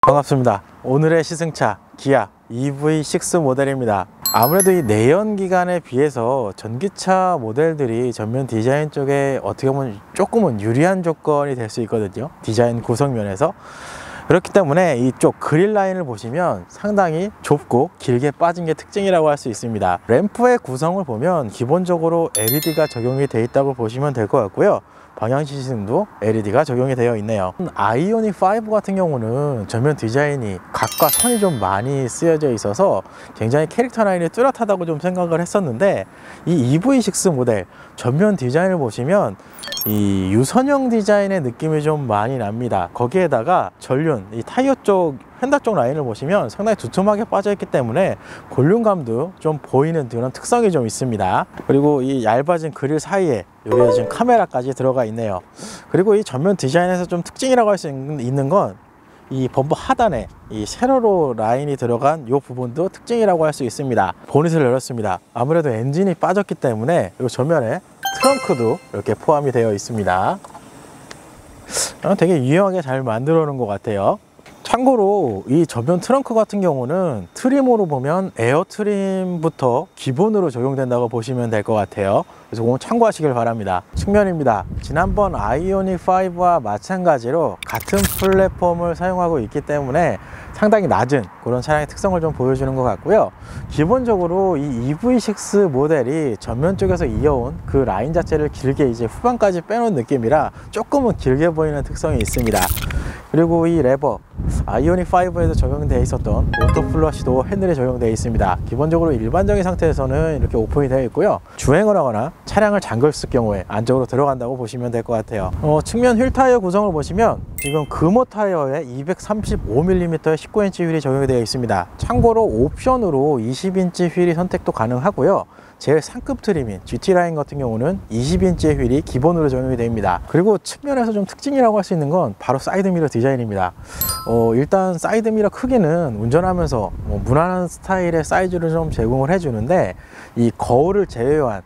반갑습니다. 오늘의 시승차 기아 EV6 모델입니다. 아무래도 이 내연기관에 비해서 전기차 모델들이 전면 디자인 쪽에 어떻게 보면 조금은 유리한 조건이 될 수 있거든요. 디자인 구성면에서. 그렇기 때문에 이쪽 그릴 라인을 보시면 상당히 좁고 길게 빠진 게 특징이라고 할 수 있습니다. 램프의 구성을 보면 기본적으로 LED가 적용이 되어 있다고 보시면 될 것 같고요. 방향 시스템도 LED가 적용이 되어 있네요. 아이오닉5 같은 경우는 전면 디자인이 각과 선이 좀 많이 쓰여져 있어서 굉장히 캐릭터 라인이 뚜렷하다고 좀 생각을 했었는데 이 EV6 모델 전면 디자인을 보시면 이 유선형 디자인의 느낌이 좀 많이 납니다. 거기에다가 전륜, 이 타이어 쪽 휀다 쪽 라인을 보시면 상당히 두툼하게 빠져 있기 때문에 볼륨감도 좀 보이는 그런 특성이 좀 있습니다. 그리고 이 얇아진 그릴 사이에 여기에 지금 카메라까지 들어가 있네요. 그리고 이 전면 디자인에서 좀 특징이라고 할 수 있는 건 이 범퍼 하단에 이 세로로 라인이 들어간 이 부분도 특징이라고 할 수 있습니다. 보닛을 열었습니다. 아무래도 엔진이 빠졌기 때문에 이 전면에 트렁크도 이렇게 포함이 되어 있습니다. 되게 유용하게 잘 만들어 놓은 것 같아요. 참고로 이 전면 트렁크 같은 경우는 트림으로 보면 에어 트림부터 기본으로 적용된다고 보시면 될 것 같아요. 그래서 그건 참고하시길 바랍니다. 측면입니다. 지난번 아이오닉5와 마찬가지로 같은 플랫폼을 사용하고 있기 때문에 상당히 낮은 그런 차량의 특성을 좀 보여주는 것 같고요. 기본적으로 이 EV6 모델이 전면 쪽에서 이어온 그 라인 자체를 길게 이제 후반까지 빼놓은 느낌이라 조금은 길게 보이는 특성이 있습니다. 그리고 이 레버, 아이오닉5에도 적용되어 있었던 오토 플러시도 핸들에 적용되어 있습니다. 기본적으로 일반적인 상태에서는 이렇게 오픈이 되어 있고요. 주행을 하거나 차량을 잠궜을 경우에 안쪽으로 들어간다고 보시면 될 것 같아요. 측면 휠 타이어 구성을 보시면 지금 금호 타이어에 235mm의 19인치 휠이 적용이 되어 있습니다. 참고로 옵션으로 20인치 휠이 선택도 가능하고요. 제일 상급 트림인 GT라인 같은 경우는 20인치의 휠이 기본으로 적용이 됩니다. 그리고 측면에서 좀 특징이라고 할 수 있는 건 바로 사이드미러 디자인입니다. 일단 사이드미러 크기는 운전하면서 무난한 스타일의 사이즈를 좀 제공을 해주는데 이 거울을 제외한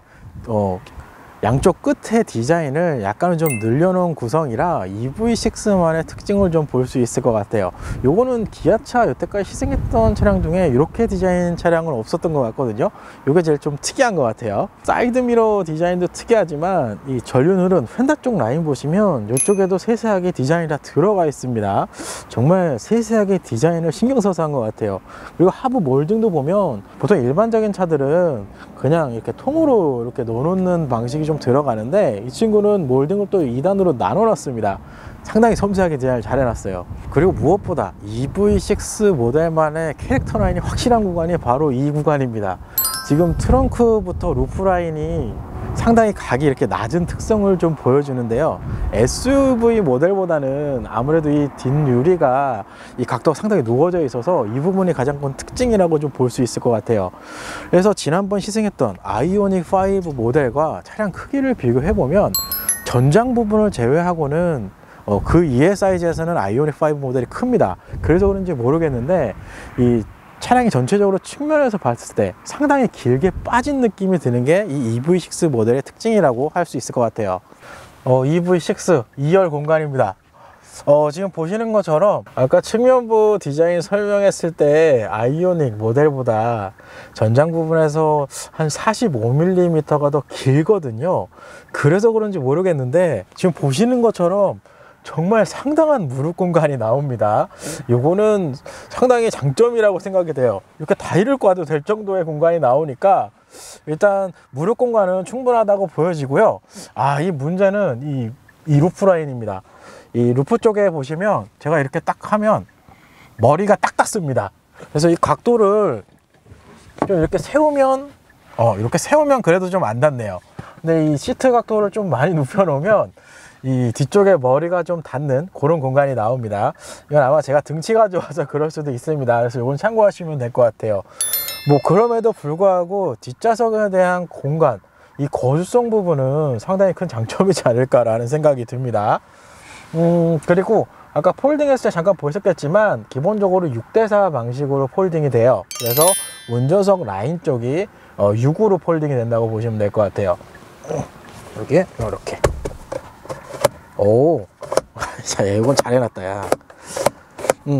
양쪽 끝의 디자인을 약간은 좀 늘려놓은 구성이라 EV6만의 특징을 좀 볼 수 있을 것 같아요. 요거는 기아차 여태까지 시승했던 차량 중에 이렇게 디자인 차량은 없었던 것 같거든요. 요게 제일 좀 특이한 것 같아요. 사이드미러 디자인도 특이하지만 이 전륜 휀다 쪽 라인 보시면 이쪽에도 세세하게 디자인이 다 들어가 있습니다. 정말 세세하게 디자인을 신경 써서 한 것 같아요. 그리고 하부 몰딩도 보면 보통 일반적인 차들은 그냥 이렇게 통으로 이렇게 넣어놓는 방식이 좀 좀 들어가는데 이 친구는 몰딩을 또 2단으로 나눠 놨습니다. 상당히 섬세하게 디자인을 잘 해놨어요. 그리고 무엇보다 EV6 모델만의 캐릭터 라인이 확실한 구간이 바로 이 구간입니다. 지금 트렁크부터 루프 라인이 상당히 각이 이렇게 낮은 특성을 좀 보여주는데요. SUV 모델보다는 아무래도 이 뒷유리가 이 각도가 상당히 누워져 있어서 이 부분이 가장 큰 특징이라고 좀 볼 수 있을 것 같아요. 그래서 지난번 시승했던 아이오닉 5 모델과 차량 크기를 비교해 보면 전장 부분을 제외하고는 그 이외 사이즈에서는 아이오닉 5 모델이 큽니다. 그래서 그런지 모르겠는데 이 차량이 전체적으로 측면에서 봤을 때 상당히 길게 빠진 느낌이 드는 게 이 EV6 모델의 특징이라고 할 수 있을 것 같아요. EV6 2열 공간입니다. 지금 보시는 것처럼 아까 측면부 디자인 설명했을 때 아이오닉 모델보다 전장 부분에서 한 45mm가 더 길거든요. 그래서 그런지 모르겠는데 지금 보시는 것처럼 정말 상당한 무릎 공간이 나옵니다. 요거는 상당히 장점이라고 생각이 돼요. 이렇게 다리를 꽈도 될 정도의 공간이 나오니까 일단 무릎 공간은 충분하다고 보여지고요. 이 문제는 이 루프 라인입니다. 이 루프 쪽에 보시면 제가 이렇게 딱 하면 머리가 딱 닿습니다. 그래서 이 각도를 좀 이렇게 세우면 이렇게 세우면 그래도 좀 안 닿네요. 근데 이 시트 각도를 좀 많이 눕혀 놓으면 이 뒤쪽에 머리가 좀 닿는 그런 공간이 나옵니다. 이건 아마 제가 등치가 좋아서 그럴 수도 있습니다. 그래서 이건 참고하시면 될 것 같아요. 뭐 그럼에도 불구하고 뒷좌석에 대한 공간, 이 거주성 부분은 상당히 큰 장점이지 않을까라는 생각이 듭니다. 그리고 아까 폴딩했을 때 잠깐 보셨겠지만 기본적으로 6대4 방식으로 폴딩이 돼요. 그래서 운전석 라인 쪽이 6으로 폴딩이 된다고 보시면 될 것 같아요. 여기에 이렇게. 오, 자, 이건 잘 해놨다, 야.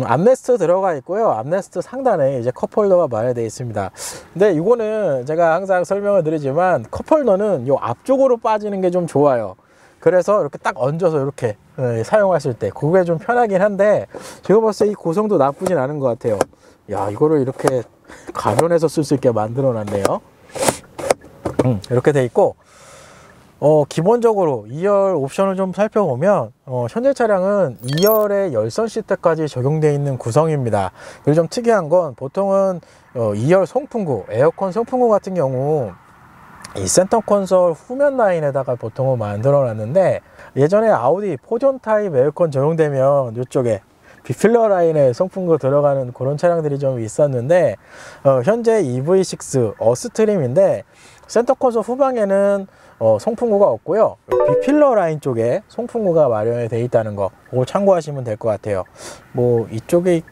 암레스트 들어가 있고요. 암레스트 상단에 이제 컵홀더가 마련되어 있습니다. 근데 이거는 제가 항상 설명을 드리지만 컵홀더는 요 앞쪽으로 빠지는 게 좀 좋아요. 그래서 이렇게 딱 얹어서 이렇게 사용하실 때 그게 좀 편하긴 한데 제가 봤을 때 이 고성도 나쁘진 않은 것 같아요. 야, 이거를 이렇게 가변해서 쓸 수 있게 만들어 놨네요. 이렇게 돼 있고 기본적으로 2열 옵션을 좀 살펴보면 현재 차량은 2열에 열선 시트까지 적용되어 있는 구성입니다. 그리고 좀 특이한 건 보통은 2열 송풍구, 에어컨 송풍구 같은 경우 이 센터 콘솔 후면 라인에다가 보통은 만들어 놨는데 예전에 아우디 포존 타입 에어컨 적용되면 이쪽에 비필러 라인에 송풍구 들어가는 그런 차량들이 좀 있었는데 현재 EV6 어스트림인데 센터 콘솔 후방에는 송풍구가 없고요. 비필러 라인 쪽에 송풍구가 마련이 되어 있다는 거, 그걸 참고하시면 될 것 같아요. 뭐 이쪽에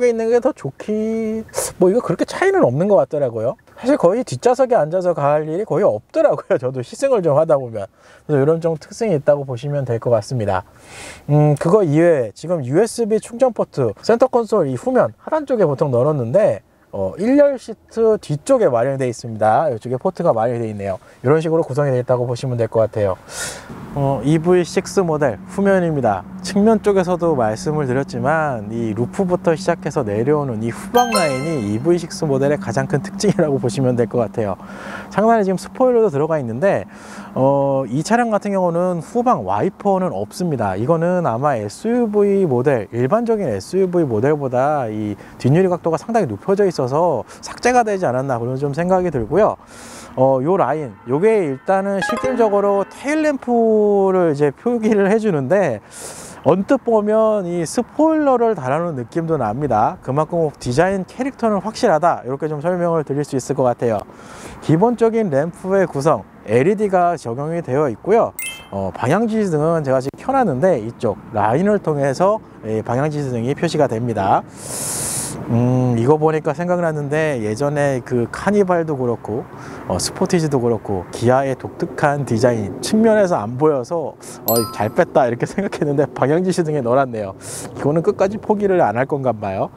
있는 게 더 좋기, 뭐 이거 그렇게 차이는 없는 것 같더라고요. 사실 거의 뒷좌석에 앉아서 갈 일이 거의 없더라고요. 저도 시승을 좀 하다 보면. 그래서 이런 좀 특징이 있다고 보시면 될 것 같습니다. 그거 이외에 지금 USB 충전 포트, 센터 콘솔 이 후면 하단 쪽에 보통 넣어놓는데 1열 시트 뒤쪽에 마련이 되어 있습니다. 이쪽에 포트가 마련이 되어 있네요. 이런 식으로 구성이 되어 있다고 보시면 될 것 같아요. EV6 모델 후면입니다. 측면 쪽에서도 말씀을 드렸지만 이 루프부터 시작해서 내려오는 이 후방 라인이 EV6 모델의 가장 큰 특징이라고 보시면 될 것 같아요. 상단에 지금 스포일러도 들어가 있는데 이 차량 같은 경우는 후방 와이퍼는 없습니다. 이거는 아마 SUV 모델, 일반적인 SUV 모델보다 이 뒷유리 각도가 상당히 높여져 있어서 삭제가 되지 않았나 그런 좀 생각이 들고요. 요 라인, 요게 일단은 실질적으로 테일램프를 이제 표기를 해주는데 언뜻 보면 이 스포일러를 달아놓은 느낌도 납니다. 그만큼 디자인 캐릭터는 확실하다, 이렇게 좀 설명을 드릴 수 있을 것 같아요. 기본적인 램프의 구성, LED가 적용이 되어 있고요. 방향지시등은 제가 지금 켜놨는데 이쪽 라인을 통해서 방향지시등이 표시가 됩니다. 이거 보니까 생각났는데 예전에 그 카니발도 그렇고 스포티지도 그렇고 기아의 독특한 디자인, 측면에서 안 보여서 잘 뺐다 이렇게 생각했는데 방향지시등에 넣어놨네요. 이거는 끝까지 포기를 안 할 건가 봐요.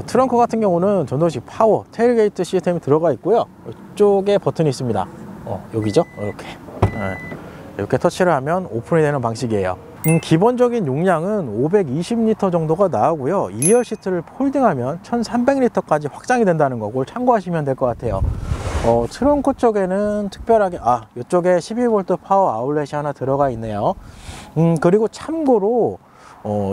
트렁크 같은 경우는 전동식 파워 테일게이트 시스템이 들어가 있고요. 이쪽에 버튼이 있습니다. 여기죠, 이렇게 터치를 하면 오픈이 되는 방식이에요. 기본적인 용량은 520L 정도가 나오고요. 2열 시트를 폴딩하면 1300L까지 확장이 된다는 거, 그걸 참고하시면 될 것 같아요. 트렁크 쪽에는 특별하게 이쪽에 12V 파워 아울렛이 하나 들어가 있네요. 그리고 참고로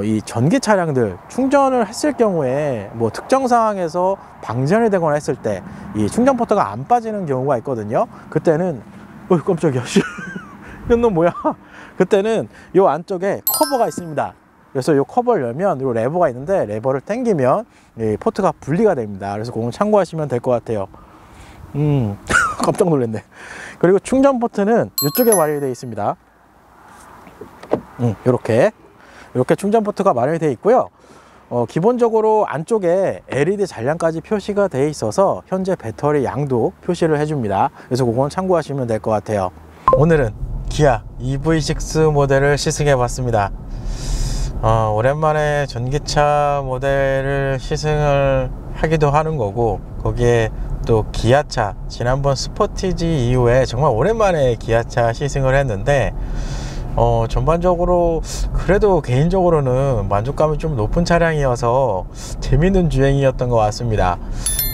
이 전기 차량들 충전을 했을 경우에 뭐 특정 상황에서 방전이 되거나 했을 때 이 충전 포트가 안 빠지는 경우가 있거든요. 그때는 깜짝이야 이건 뭐야. 그때는 이 안쪽에 커버가 있습니다. 그래서 이 커버를 열면 이 레버가 있는데 레버를 당기면 이 포트가 분리가 됩니다. 그래서 그건 참고하시면 될 것 같아요. 깜짝 놀랐네. 그리고 충전 포트는 이쪽에 마련이 되어 있습니다. 이렇게 충전 포트가 마련이 되어 있고요. 기본적으로 안쪽에 LED 잔량까지 표시가 되어 있어서 현재 배터리 양도 표시를 해줍니다. 그래서 그건 참고하시면 될 것 같아요. 오늘은 기아 EV6 모델을 시승해 봤습니다. 오랜만에 전기차 모델을 시승을 하기도 하는 거고, 거기에 또 기아차, 지난번 스포티지 이후에 정말 오랜만에 기아차 시승을 했는데 전반적으로 그래도 개인적으로는 만족감이 좀 높은 차량이어서 재밌는 주행이었던 것 같습니다.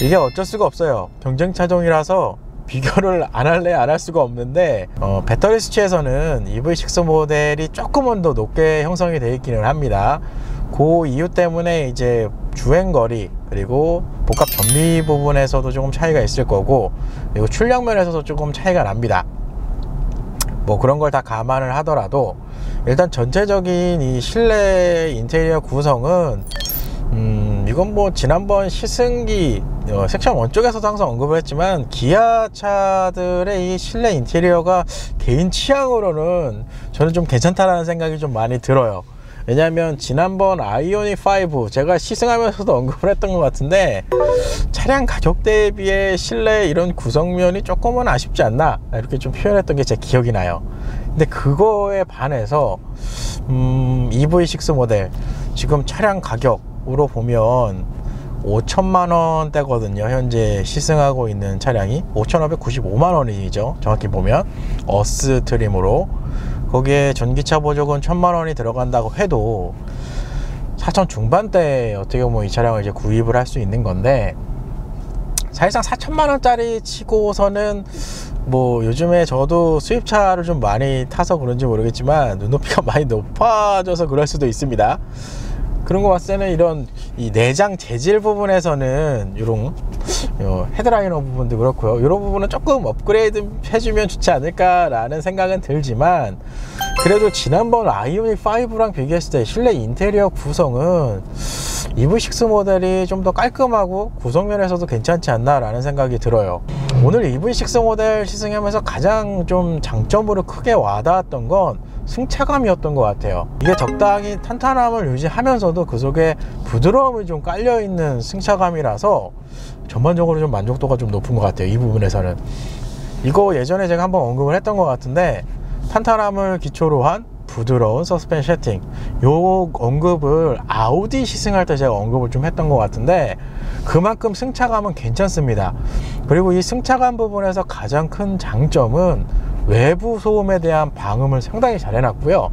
이게 어쩔 수가 없어요. 경쟁차종이라서 비교를 안 할 수가 없는데 배터리 수치에서는 EV6 모델이 조금은 더 높게 형성이 되어 있기는 합니다. 그 이유 때문에 이제 주행거리 그리고 복합 전비 부분에서도 조금 차이가 있을 거고, 그리고 출력 면에서도 조금 차이가 납니다. 뭐 그런 걸 다 감안을 하더라도 일단 전체적인 이 실내 인테리어 구성은 이건 뭐 지난번 시승기 섹션 1 쪽에서도 항상 언급을 했지만 기아 차들의 이 실내 인테리어가 개인 취향으로는 저는 좀 괜찮다라는 생각이 좀 많이 들어요. 왜냐하면 지난번 아이오닉 5 제가 시승하면서도 언급을 했던 것 같은데 차량 가격 대비에 실내 이런 구성면이 조금은 아쉽지 않나 이렇게 좀 표현했던 게 제 기억이 나요. 근데 그거에 반해서 EV6 모델 지금 차량 가격으로 보면 5천만 원대거든요. 현재 시승하고 있는 차량이 5,595만 원이죠. 정확히 보면 어스 트림으로. 거기에 전기차 보조금 1,000만 원이 들어간다고 해도 4천 중반대에 어떻게 보면 이 차량을 이제 구입을 할 수 있는 건데, 사실상 4천만 원짜리 치고서는 뭐 요즘에 저도 수입차를 좀 많이 타서 그런지 모르겠지만 눈높이가 많이 높아져서 그럴 수도 있습니다. 그런 거 봤을 때는 이런 이 내장 재질 부분에서는 이런 헤드라이너 부분도 그렇고요, 이런 부분은 조금 업그레이드 해주면 좋지 않을까 라는 생각은 들지만, 그래도 지난번 아이오닉 5랑 비교했을 때 실내 인테리어 구성은 EV6 모델이 좀 더 깔끔하고 구성면에서도 괜찮지 않나 라는 생각이 들어요. 오늘 EV6 모델 시승하면서 가장 좀 장점으로 크게 와닿았던 건 승차감이었던 것 같아요. 이게 적당히 탄탄함을 유지하면서도 그 속에 부드러움이 좀 깔려있는 승차감이라서 전반적으로 좀 만족도가 좀 높은 것 같아요. 이 부분에서는. 이거 예전에 제가 한번 언급을 했던 것 같은데, 탄탄함을 기초로 한 부드러운 서스펜션 세팅, 요 언급을 아우디 시승할 때 제가 언급을 좀 했던 것 같은데, 그만큼 승차감은 괜찮습니다. 그리고 이 승차감 부분에서 가장 큰 장점은 외부 소음에 대한 방음을 상당히 잘 해놨고요,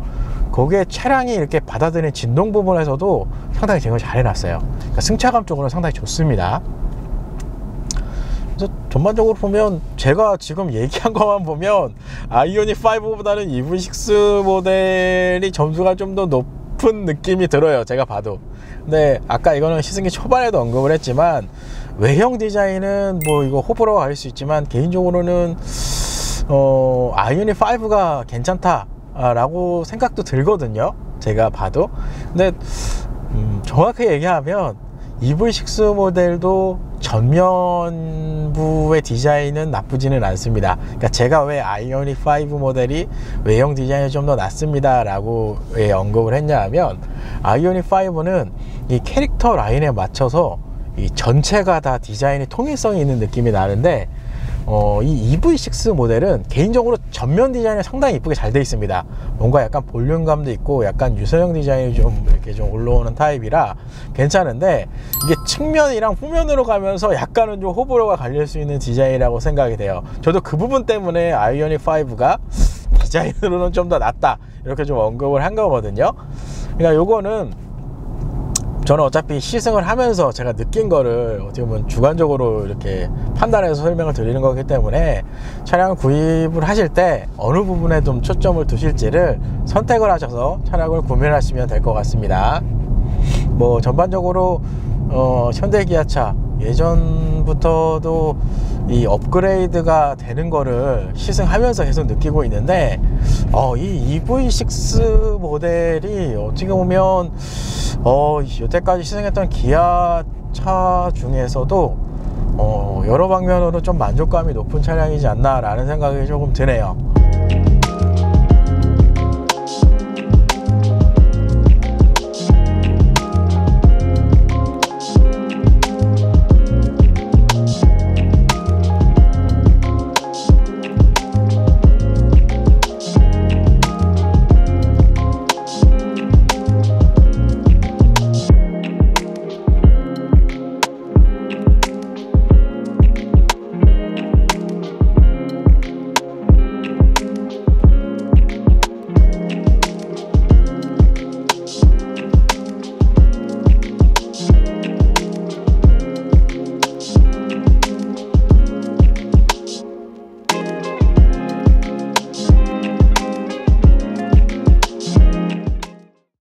거기에 차량이 이렇게 받아들이는 진동 부분에서도 상당히 제공을 잘 해놨어요. 그러니까 승차감 쪽으로 상당히 좋습니다. 그래서 전반적으로 보면 제가 지금 얘기한 것만 보면 아이오닉 5보다는 EV6 모델이 점수가 좀 더 높은 느낌이 들어요, 제가 봐도. 근데 아까 이거는 시승기 초반에도 언급을 했지만 외형 디자인은 뭐 이거 호불호가 갈릴 수 있지만 개인적으로는 아이오닉 5가 괜찮다 라고 생각도 들거든요, 제가 봐도. 근데 정확하게 얘기하면 EV6 모델도 전면부의 디자인은 나쁘지는 않습니다. 그러니까 제가 왜 아이오닉 5 모델이 외형 디자인이 좀 더 낫습니다 라고 왜 언급을 했냐 하면, 아이오닉 5는 이 캐릭터 라인에 맞춰서 이 전체가 다 디자인이 통일성이 있는 느낌이 나는데, 이 EV6 모델은 개인적으로 전면 디자인이 상당히 이쁘게 잘 되어 있습니다. 뭔가 약간 볼륨감도 있고 약간 유선형 디자인이 좀 이렇게 좀 올라오는 타입이라 괜찮은데, 이게 측면이랑 후면으로 가면서 약간은 좀 호불호가 갈릴 수 있는 디자인이라고 생각이 돼요. 저도 그 부분 때문에 아이오닉 5가 디자인으로는 좀 더 낫다 이렇게 좀 언급을 한 거거든요. 그러니까 요거는 저는 어차피 시승을 하면서 제가 느낀 거를 어떻게 보면 주관적으로 이렇게 판단해서 설명을 드리는 거기 때문에 차량을 구입을 하실 때 어느 부분에 좀 초점을 두실지를 선택을 하셔서 차량을 구매를 하시면 될 것 같습니다. 뭐 전반적으로 현대 기아차 예전부터도 이 업그레이드가 되는 거를 시승하면서 계속 느끼고 있는데 이 EV6 모델이 어떻게 보면 여태까지 시승했던 기아차 중에서도 여러 방면으로 좀 만족감이 높은 차량이지 않나 라는 생각이 조금 드네요.